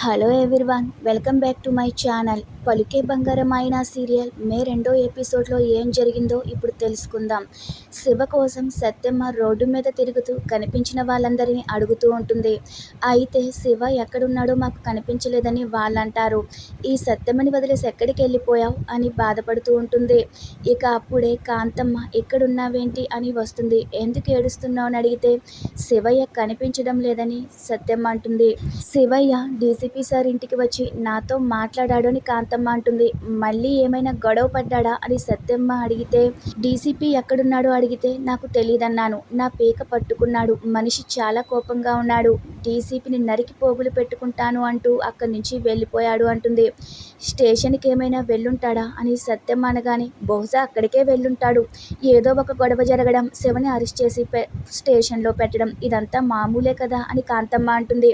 Hello everyone, welcome back to my channel. పలుకే బంగారమైన serial మే 2వ ఎపిసోడ్లో ఏం జరిగిందో ఇప్పుడు తెలుసుకుందాం. శివ కోసం సత్యమ్మ రోడ్డు మీద తిరుగుతూ కనిపించిన వాళ్ళందరినీ అడుగుతూ ఉంటుంది. అయితే శివ ఎక్కడున్నాడో మాకు కనిపించలేదని వాళ్ళంటారు. ఈ సత్యమ్మని వదిలేసి ఎక్కడికి వెళ్ళిపోయావు అని బాధపడుతూ ఉంటుంది. ఇక అప్పుడే కాంతమ్మ ఎక్కడున్నావేంటి అని వస్తుంది. ఎందుకు ఏడుస్తున్నావు అని అడిగితే శివయ్య కనిపించడం లేదని సత్యమ్మ అంటుంది. శివయ్య డీసీపీ సార్ ఇంటికి వచ్చి నాతో మాట్లాడాడు అని కాంతమ్మ అంటుంది. మళ్ళీ ఏమైనా గొడవ పడ్డాడా అని సత్యమ్మ అడిగితే డీసీపీ ఎక్కడున్నాడో అడిగితే నాకు తెలియదన్నాను. నా పీక పట్టుకున్నాడు. మనిషి చాలా కోపంగా ఉన్నాడు. డీసీపీని నరికి పోగులు పెట్టుకుంటాను అంటూ అక్కడి నుంచి వెళ్ళిపోయాడు అంటుంది. స్టేషన్కి ఏమైనా వెళ్ళుంటాడా అని సత్యమ్మ అనగానే బహుశా అక్కడికే వెళ్ళుంటాడు. ఏదో ఒక గొడవ జరగడం, శివని అరెస్ట్ చేసి స్టేషన్లో పెట్టడం ఇదంతా మామూలే కదా అని కాంతమ్మ అంటుంది.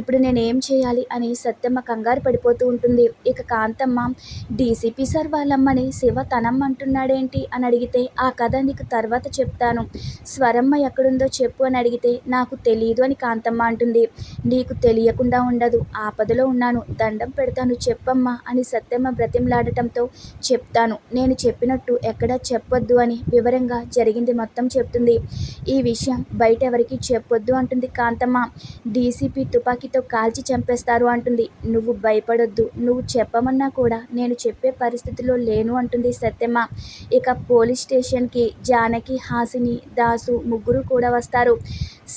ఇప్పుడు నేనేం చేయాలి అని సత్యమ్మ కంగారు పడిపోతూ ఉంటుంది. ఇక కాంతమ్మ డీసీపీ సార్ వాళ్ళమ్మని శివ తనమ్మ అంటున్నాడేంటి అని అడిగితే ఆ కథ నీకు తర్వాత చెప్తాను, స్వరమ్మ ఎక్కడుందో చెప్పు అని అడిగితే నాకు తెలియదు అని కాంతమ్మ అంటుంది. నీకు తెలియకుండా ఉండదు, ఆపదలో ఉన్నాను, దండం పెడతాను చెప్పమ్మా అని సత్యమ్మ బ్రతిమలాడటంతో చెప్తాను, నేను చెప్పినట్టు ఎక్కడా చెప్పొద్దు అని వివరంగా జరిగింది మొత్తం చెప్తుంది. ఈ విషయం బయట ఎవరికి చెప్పొద్దు అంటుంది కాంతమ్మ. డీసీపీ తుపాకీతో కాల్చి చంపేస్తారు అంటుంది. నువ్వు భయపడొద్దు, నువ్వు చెప్పమన్నా కూడా నేను చెప్పే పరిస్థితిలో లేను అంటుంది సత్యమ్మ. ఇక పోలీస్ స్టేషన్కి జానకి, హాసిని, దాసు ముగ్గురు కూడా వస్తారు.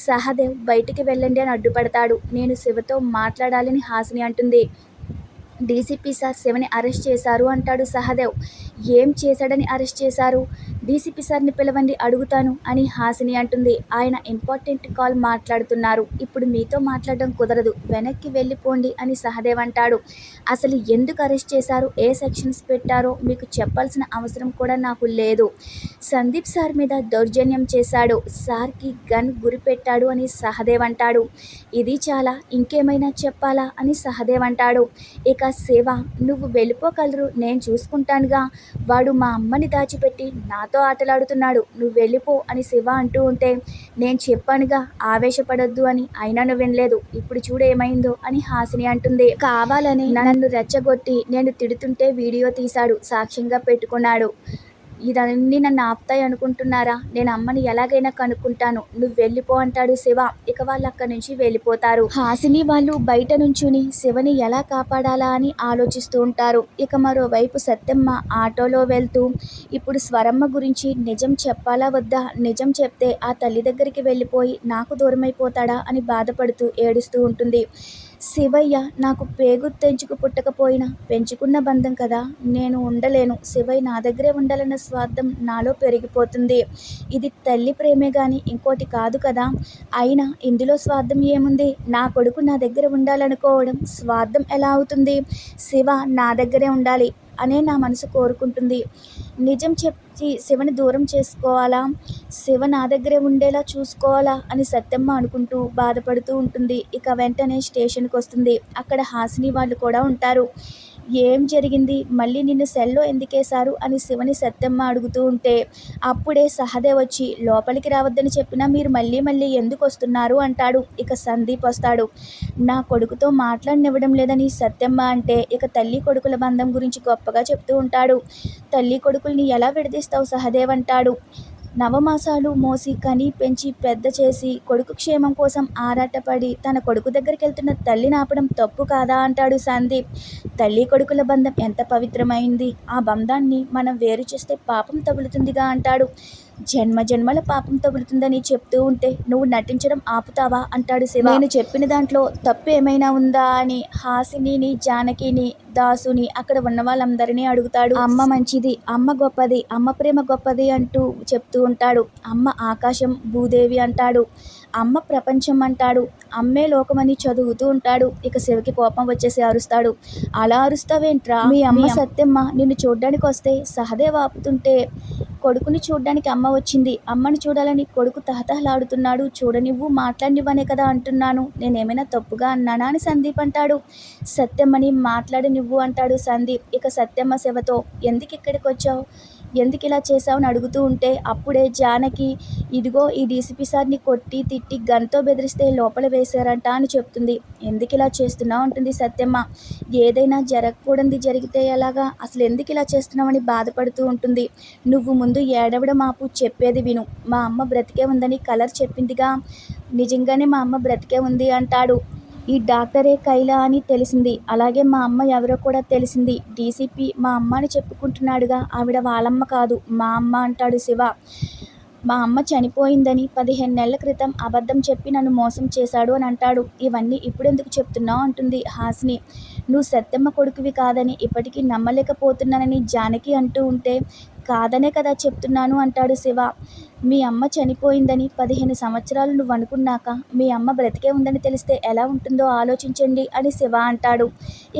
సహదేవ్ బయటికి వెళ్ళండి అని అడ్డుపడతాడు. నేను శివతో మాట్లాడాలని హాసిని అంటుంది. డీసీపీ సార్ శివని అరెస్ట్ చేశారు అంటాడు సహదేవ్. ఏం చేశాడని అరెస్ట్ చేశారు? డీసీపీ సార్ని పిలవండి అడుగుతాను అని హాసిని అంటుంది. ఆయన ఇంపార్టెంట్ కాల్ మాట్లాడుతున్నారు, ఇప్పుడు మీతో మాట్లాడడం కుదరదు, వెనక్కి వెళ్ళిపోండి అని సహదేవ్ అంటాడు. అసలు ఎందుకు అరెస్ట్ చేశారు, ఏ సెక్షన్స్ పెట్టారో మీకు చెప్పాల్సిన అవసరం కూడా నాకు లేదు. సందీప్ సార్ మీద దౌర్జన్యం చేశాడు, సార్కి గన్ గురిపెట్టాడు అని సహదేవ్ అంటాడు. ఇది చాలా, ఇంకేమైనా చెప్పాలా అని సహదేవ్ అంటాడు. ఇక శివ నువ్వు వెళ్ళిపోగలరు, నేను చూసుకుంటానుగా, వాడు మా అమ్మని దాచిపెట్టి నాతో ఆటలాడుతున్నాడు, నువ్వు వెళ్ళిపో అని శివ అంటూ ఉంటే నేను చెప్పానుగా ఆవేశపడొద్దు అని, అయినా నువ్వు వినలేదు, ఇప్పుడు చూడు ఏమైందో అని హాసిని అంటుంది. కావాలని నన్ను రెచ్చగొట్టి నేను తిడుతుంటే వీడియో తీశాడు, సాక్ష్యంగా పెట్టుకున్నాడు. ఇదన్నీ నన్ను ఆపుతాయి అనుకుంటున్నారా? నేను అమ్మని ఎలాగైనా కనుక్కుంటాను, నువ్వు వెళ్ళిపో అంటాడు శివ. ఇక వాళ్ళు అక్కడి నుంచి వెళ్ళిపోతారు. హాసిని వాళ్ళు బయట నుంచుని శివని ఎలా కాపాడాలా అని ఆలోచిస్తూ ఉంటారు. ఇక మరోవైపు సత్యమ్మ ఆటోలో వెళ్తూ ఇప్పుడు స్వరమ్మ గురించి నిజం చెప్పాలా వద్దా, నిజం చెప్తే ఆ తల్లి దగ్గరికి వెళ్ళిపోయి నాకు దూరమైపోతాడా అని బాధపడుతూ ఏడుస్తూ ఉంటుంది. శివయ్య నాకు పేగు తెంచుకు పుట్టకపోయినా పెంచుకున్న బంధం కదా, నేను ఉండలేను, శివయ్య నా దగ్గరే ఉండాలన్న స్వార్థం నాలో పెరిగిపోతుంది. ఇది తల్లి ప్రేమే కానీ ఇంకోటి కాదు కదా, అయినా ఇందులో స్వార్థం ఏముంది? నా కొడుకు నా దగ్గర ఉండాలనుకోవడం స్వార్థం ఎలా అవుతుంది? శివ నా దగ్గరే ఉండాలి అనే నా మనసు కోరుకుంటుంది. నిజం చెప్పి శివని దూరం చేసుకోవాలా, శివ నా దగ్గరే ఉండేలా చూసుకోవాలా అని సత్యమ్మ అనుకుంటూ బాధపడుతూ ఉంటుంది. ఇక వెంటనే స్టేషన్కి వస్తుంది. అక్కడ హాసిని వాళ్ళు కూడా ఉంటారు. ఏం జరిగింది, మళ్ళీ నిన్ను సెల్లో ఎందుకేశారు అని శివని సత్యమ్మ అడుగుతూ ఉంటే అప్పుడే సహదేవ్ వచ్చి లోపలికి రావద్దని చెప్పినా మీరు మళ్ళీ మళ్ళీ ఎందుకు వస్తున్నారు అంటాడు. ఇక సందీప్ వస్తాడు. నా కొడుకుతో మాట్లాడనివ్వడం లేదని సత్యమ్మ అంటే ఇక తల్లి కొడుకుల బంధం గురించి గొప్పగా చెప్తూ ఉంటాడు. తల్లి కొడుకుల్ని ఎలా విడదీస్తావు సహదేవ్ అంటాడు. నవమాసాలు మోసి కని పెంచి పెద్ద చేసి కొడుకు క్షేమం కోసం ఆరాటపడి తన కొడుకు దగ్గరికి వెళ్తున్న తల్లిని ఆపడం తప్పు కాదా అంటాడు సందీప్. తల్లి కొడుకుల బంధం ఎంత పవిత్రమైంది, ఆ బంధాన్ని మనం వేరు చేస్తే పాపం తగులుతుందిగా అంటాడు. జన్మ జన్మల పాపం తగులుతుందని చెప్తూ ఉంటే నువ్వు నటించడం ఆపుతావా అంటాడు శివ. నేను చెప్పిన దాంట్లో తప్పు ఏమైనా ఉందా అని హాసినిని, జానకిని, దాసుని అక్కడ ఉన్న వాళ్ళందరినీ అడుగుతాడు. అమ్మ మంచిది, అమ్మ గొప్పది, అమ్మ ప్రేమ గొప్పది అంటూ చెప్తూ ఉంటాడు. అమ్మ ఆకాశం భూదేవి అంటాడు. అమ్మ ప్రపంచం అంటాడు. అమ్మే లోకమని చదువుతూ ఉంటాడు. ఇక శివకి కోపం వచ్చేసి అరుస్తాడు. అలా అరుస్తావేంట్రా, మీ అమ్మ సత్యమ్మ నిన్ను చూడ్డానికి వస్తే సహదేవ్ ఆపుతుంటే కొడుకుని చూడ్డానికి అమ్మ వచ్చింది, అమ్మని చూడాలని కొడుకు తహతహలాడుతున్నాడు, చూడనివ్వు మాట్లాడినివ్వనే కదా అంటున్నాను, నేనేమైనా తప్పుగా అన్నానా అని సందీప్ అంటాడు. సత్యమ్మని మాట్లాడనివ్వు అంటాడు సందీప్. ఇక సత్యమ్మ శివతో ఎందుకు ఇక్కడికి వచ్చావు, ఎందుకు ఇలా చేసావు అని అడుగుతూ ఉంటే అప్పుడే జానకి ఇదిగో ఈ డీసీపీ సార్ని కొట్టి తిట్టి గన్తో బెదిరిస్తే లోపల వేశారంట అని చెప్తుంది. ఎందుకు ఇలా చేస్తున్నావు అంటుంది సత్యమ్మ. ఏదైనా జరగకూడనిది జరిగితే ఎలాగా, అసలు ఎందుకు ఇలా చేస్తున్నావని బాధపడుతూ ఉంటుంది. నువ్వు ముందు ఏడవడం ఆపు, చెప్పేది విను. మా అమ్మ బ్రతికే ఉందని కలర్ చెప్పిందిగా, నిజంగానే మా అమ్మ బ్రతికే ఉంది అంటాడు. ఈ డాక్టరే కైలా అని తెలిసింది. అలాగే మా అమ్మ ఎవరో కూడా తెలిసింది. డీసీపీ మా అమ్మ అని చెప్పుకుంటున్నాడుగా, ఆవిడ వాళ్ళమ్మ కాదు మా అమ్మ అంటాడు శివ. మా అమ్మ చనిపోయిందని 15 నెలల క్రితం అబద్ధం చెప్పి నన్ను మోసం చేశాడు అని అంటాడు. ఇవన్నీ ఇప్పుడెందుకు చెప్తున్నావు అంటుంది హాసిని. నువ్వు సత్యమ్మ కొడుకువి కాదని ఇప్పటికీ నమ్మలేకపోతున్నానని జానకి అంటూ ఉంటే కాదనే కదా చెప్తున్నాను అంటాడు శివ. మీ అమ్మ చనిపోయిందని 15 సంవత్సరాలు నువ్వు అనుకున్నాక మీ అమ్మ బ్రతికే ఉందని తెలిస్తే ఎలా ఉంటుందో ఆలోచించండి అని శివ అంటాడు.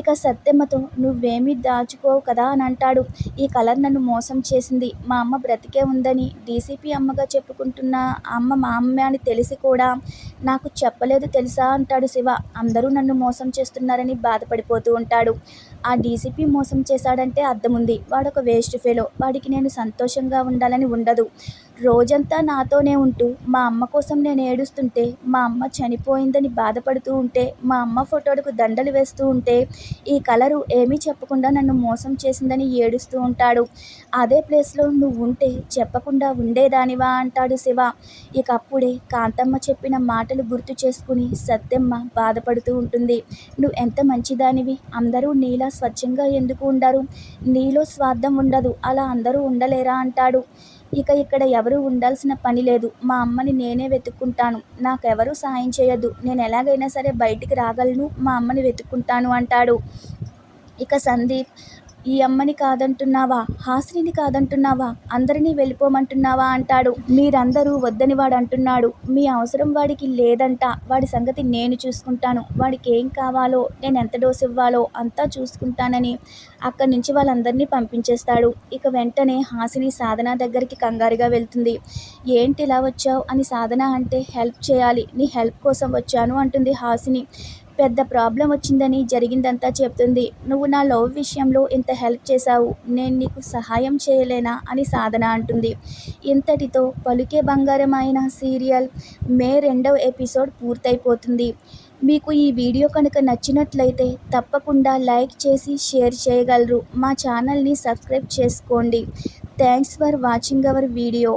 ఇక సత్యమ్మతో నువ్వేమీ దాచుకోవు కదా అని అంటాడు. ఈ కలర్ నన్ను మోసం చేసింది. మా అమ్మ బ్రతికే ఉందని డీసీపీ అమ్మగా చెప్పుకుంటున్న అమ్మ మా అమ్మ అని తెలిసి కూడా నాకు చెప్పలేదు తెలుసా అంటాడు శివ. అందరూ నన్ను మోసం చేస్తున్నారని బాధపడిపోతూ ఉంటాడు. ఆ డీసీపీ మోసం చేశాడంటే అర్థముంది. వాడొక వేస్ట్ ఫెలో. వాడికి నేను సంతోషంగా ఉండాలని ఉండదు. రోజంతా నాతోనే ఉంటూ మా అమ్మ కోసం నేను ఏడుస్తుంటే, మా అమ్మ చనిపోయిందని బాధపడుతూ ఉంటే, మా అమ్మ ఫోటోలకు దండలు వేస్తూ ఉంటే ఈ కలరు ఏమీ చెప్పకుండా నన్ను మోసం చేసిందని ఏడుస్తూ ఉంటాడు. అదే ప్లేస్లో నువ్వు ఉంటే చెప్పకుండా ఉండేదానివా అంటాడు శివ. ఇక అప్పుడే కాంతమ్మ చెప్పిన మాటలు గుర్తు చేసుకుని సత్యమ్మ బాధపడుతూ ఉంటుంది. నువ్వు ఎంత మంచిదానివి, అందరూ నీలా స్వచ్ఛంగా ఎందుకు ఉండరు, నీలో స్వార్థం ఉండదు, అలా అందరూ ఉండలేరా అంటాడు. ఇక ఇక్కడ ఎవరూ ఉండాల్సిన పని లేదు. మా అమ్మని నేనే వెతుక్కుంటాను. నాకెవరూ సాయం చేయొద్దు. నేను ఎలాగైనా సరే బయటికి రాగలను. మా అమ్మని వెతుక్కుంటాను అంటాడు. ఇక సందీప్, ఈ అమ్మని కాదంటున్నావా, హాసినిని కాదంటున్నావా, అందరినీ వెళ్ళిపోమంటున్నావా అంటాడు. మీరందరూ వద్దని వాడు అంటున్నాడు. మీ అవసరం వాడికి లేదంట. వాడి సంగతి నేను చూసుకుంటాను. వాడికి ఏం కావాలో, నేను ఎంత డోసు ఇవ్వాలో అంతా చూసుకుంటానని అక్కడి నుంచి వాళ్ళందరినీ పంపించేస్తాడు. ఇక వెంటనే హాసిని సాధన దగ్గరికి కంగారుగా వెళ్తుంది. ఏంటి ఇలా వచ్చావు అని సాధన అంటే హెల్ప్ చేయాలి, నీ హెల్ప్ కోసం వచ్చాను అంటుంది హాసిని. పెద్ద ప్రాబ్లం వచ్చిందని జరిగిందంతా చెప్తుంది. నువ్వు నా లవ్ విషయంలో ఇంత హెల్ప్ చేశావు, నేను నీకు సహాయం చేయలేనా అని సాధన అంటుంది. ఇంతటితో పలుకే బంగారమైన సీరియల్ మే 2వ ఎపిసోడ్ పూర్తయిపోతుంది. మీకు ఈ వీడియో కనుక నచ్చినట్లయితే తప్పకుండా లైక్ చేసి షేర్ చేయగలరు. మా ఛానల్ని సబ్స్క్రైబ్ చేసుకోండి. Thanks for watching our video.